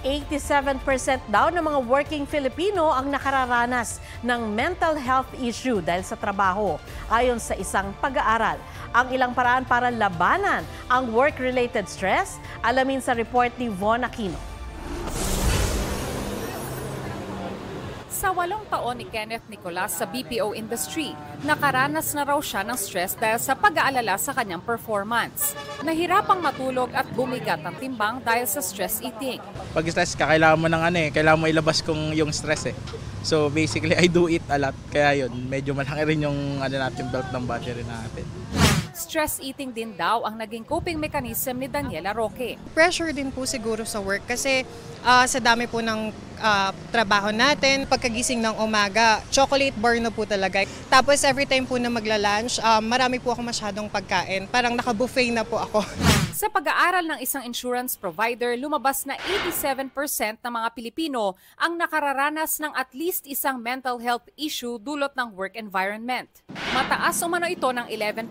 87% daw ng mga working Filipino ang nakararanas ng mental health issue dahil sa trabaho, ayon sa isang pag-aaral. Ang ilang paraan para labanan ang work-related stress, alamin sa report ni Von Aquino. Sa 8 taon ni Kenneth Nicolas sa BPO industry, nakaranas na raw siya ng stress dahil sa pag-aalala sa kanyang performance. Nahirapang matulog at bumigat ang timbang dahil sa stress eating. Pag stress ka, kailangan mo kailangan mo ilabas yung stress eh. So basically, I do it a lot. Kaya yun, medyo malaki rin yung natin belt ng battery natin. Stress eating din daw ang naging coping mechanism ni Daniela Roque. Pressure din po siguro sa work kasi sa dami po ng trabaho natin, pagkagising ng umaga, chocolate bar na po talaga. Tapos every time po na magla-lunch, marami po ako masyadong pagkain. Parang naka-buffet na po ako. Sa pag-aaral ng isang insurance provider, lumabas na 87% ng mga Pilipino ang nakararanas ng at least isang mental health issue dulot ng work environment. Mataas umano ito ng 11%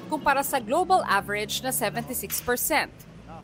kumpara sa global average na 76%.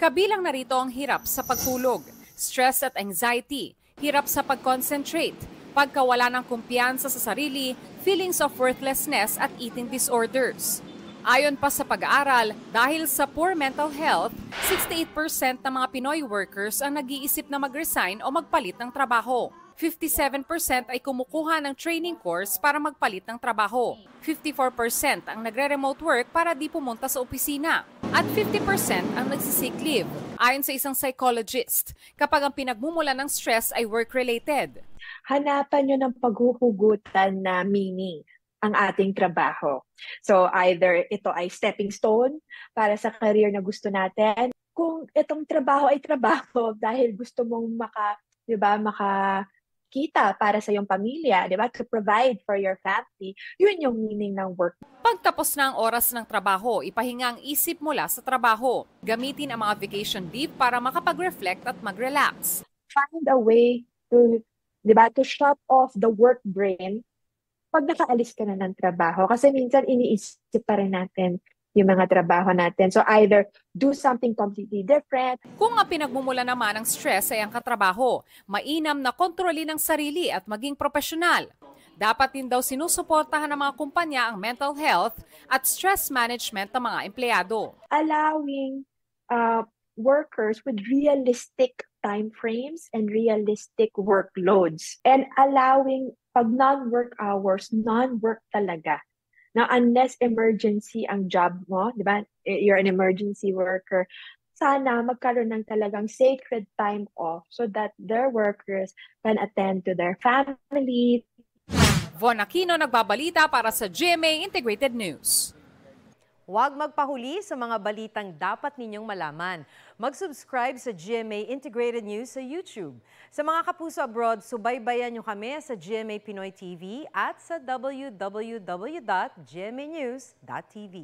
Kabilang na rito ang hirap sa pagtulog, stress at anxiety, hirap sa pag-concentrate, pagkawala ng kumpiyansa sa sarili, feelings of worthlessness at eating disorders. Ayon pa sa pag-aaral, dahil sa poor mental health, 68% ng mga Pinoy workers ang nag-iisip na mag-resign o magpalit ng trabaho. 57% ay kumukuha ng training course para magpalit ng trabaho. 54% ang nagre-remote work para di pumunta sa opisina. At 50% ang nagsisik leave. Ayon sa isang psychologist, kapag ang pinagmumula ng stress ay work-related. Hanapan nyo ng paghuhugutan na meaning ang ating trabaho. So either ito ay stepping stone para sa career na gusto natin. Kung itong trabaho ay trabaho dahil gusto mong makakita para sa iyong pamilya, to provide for your family, yun yung meaning ng work. Pagtapos na ang oras ng trabaho, ipahinga ang isip mula sa trabaho. Gamitin ang mga vacation leave para makapag-reflect at mag-relax. Find a way to, to shut off the work brain pag nakaalis ka na ng trabaho. Kasi minsan iniisip pa rin natin yung mga trabaho natin. So either do something completely different. Kung ang pinagmumula naman ng stress ay ang katrabaho, mainam na kontrolin ang sarili at maging profesional. Dapat din daw sinusuportahan ng mga kumpanya ang mental health at stress management ng mga empleyado. Allowing workers with realistic time frames and realistic workloads. And allowing pag non-work hours, non-work talaga. Now, unless emergency ang job mo, you're an emergency worker, sana magkaroon ng talagang sacred time off so that their workers can attend to their family. Von Aquino nagbabalita para sa GMA Integrated News. Huwag magpahuli sa mga balitang dapat ninyong malaman. Mag-subscribe sa GMA Integrated News sa YouTube. Sa mga kapuso abroad, subaybayan nyo kami sa GMA Pinoy TV at sa www.gmanews.tv.